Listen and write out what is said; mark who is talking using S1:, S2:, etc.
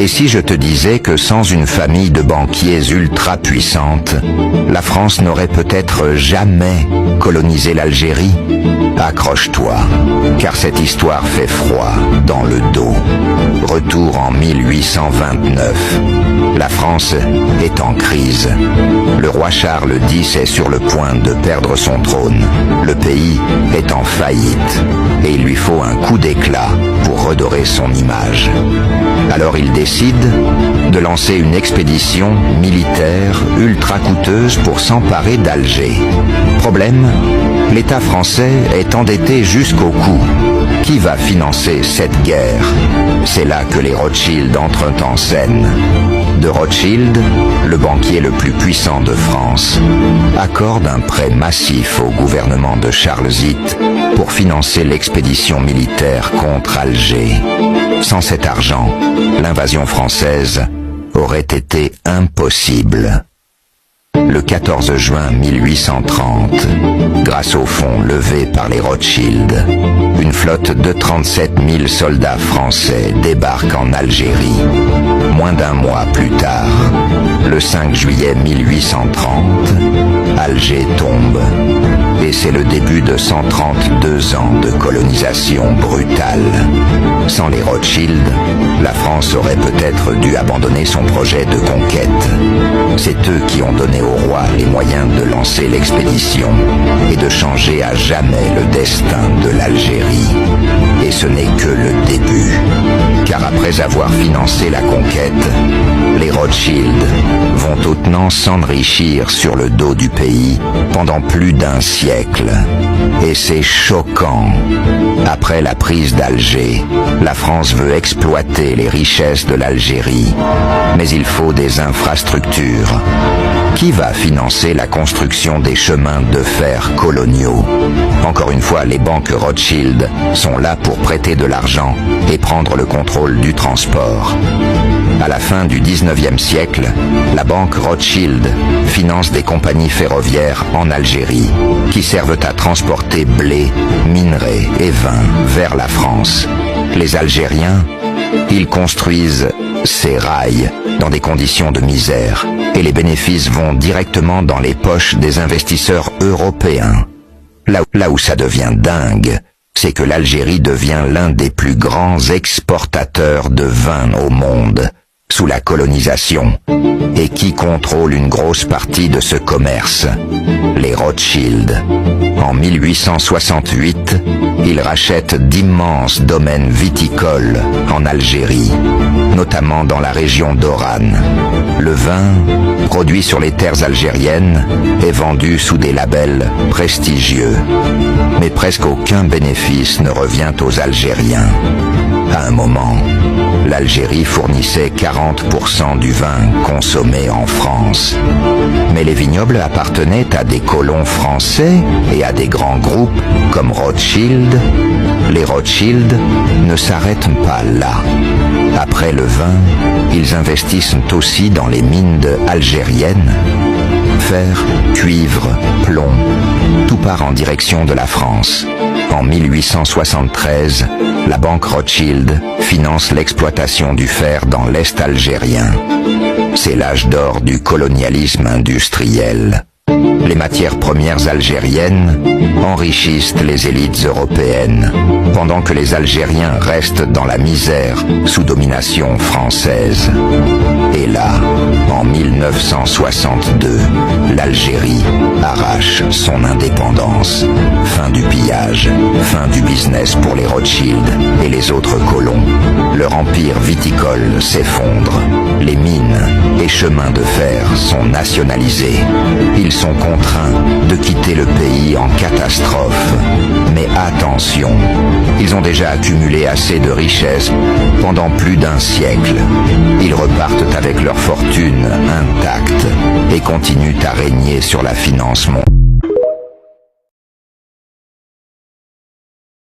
S1: Et si je te disais que sans une famille de banquiers ultra puissante, la France n'aurait peut-être jamais colonisé l'Algérie? Accroche-toi, car cette histoire fait froid dans le dos. Retour en 1829. La France est en crise. Le roi Charles X est sur le point de perdre son trône. Le pays est en faillite et il lui faut un coup d'éclat pour redorer son image. Alors il décide de lancer une expédition militaire ultra coûteuse pour s'emparer d'Alger. Problème, l'État français est endetté jusqu'au cou. Qui va financer cette guerre? C'est là que les Rothschild entrent en scène. De Rothschild, le banquier le plus puissant de France, accorde un prêt massif au gouvernement de Charles VIII pour financer l'expédition militaire contre Alger. Sans cet argent, l'invasion française aurait été impossible. Le 14 juin 1830, grâce aux fonds levés par les Rothschild, une flotte de 37 000 soldats français débarque en Algérie. Moins d'un mois plus tard, le 5 juillet 1830, Alger tombe. Et c'est le début de 132 ans de colonisation brutale. Sans les Rothschild, la France aurait peut-être dû abandonner son projet de conquête. C'est eux qui ont donné au roi les moyens de lancer l'expédition et de changer à jamais le destin de l'Algérie. Et ce n'est que le début. Car après avoir financé la conquête, les Rothschild vont hautement s'enrichir sur le dos du pays pendant plus d'un siècle. Et c'est choquant. Après la prise d'Alger, la France veut exploiter les richesses de l'Algérie. Mais il faut des infrastructures. Qui va financer la construction des chemins de fer coloniaux? Encore une fois, les banques Rothschild sont là pour prêter de l'argent et prendre le contrôle du transport. À la fin du 19e siècle, la banque Rothschild finance des compagnies ferroviaires en Algérie qui servent à transporter blé, minerais et vin vers la France. Les Algériens, ils construisent ces rails dans des conditions de misère et les bénéfices vont directement dans les poches des investisseurs européens. Là où ça devient dingue, c'est que l'Algérie devient l'un des plus grands exportateurs de vin au monde sous la colonisation. Et qui contrôle une grosse partie de ce commerce? Les Rothschild. En 1868, ils rachètent d'immenses domaines viticoles en Algérie, notamment dans la région d'Oran. Le vin, produit sur les terres algériennes, est vendu sous des labels prestigieux. Mais presque aucun bénéfice ne revient aux Algériens. À un moment, l'Algérie fournissait 40% du vin consommé en France. Mais les vignobles appartenaient à des colons français et à des grands groupes comme Rothschild. Les Rothschild ne s'arrêtent pas là. Après le vin, ils investissent aussi dans les mines algériennes. Fer, cuivre, plomb, tout part en direction de la France. En 1873, la banque Rothschild finance l'exploitation du fer dans l'Est algérien. C'est l'âge d'or du colonialisme industriel. Les matières premières algériennes enrichissent les élites européennes, pendant que les Algériens restent dans la misère sous domination française. Et là, en 1962, l'Algérie arrache son indépendance. Fin du pillage, fin du business pour les Rothschild et les autres colons. Leur empire viticole s'effondre. Les mines et chemins de fer sont nationalisés. Ils sont contraints de quitter le pays en catastrophe. Mais attention, ils ont déjà accumulé assez de richesses pendant plus d'un siècle. Ils repartent avec leur fortune intacte et continuent à régner sur la finance mondiale.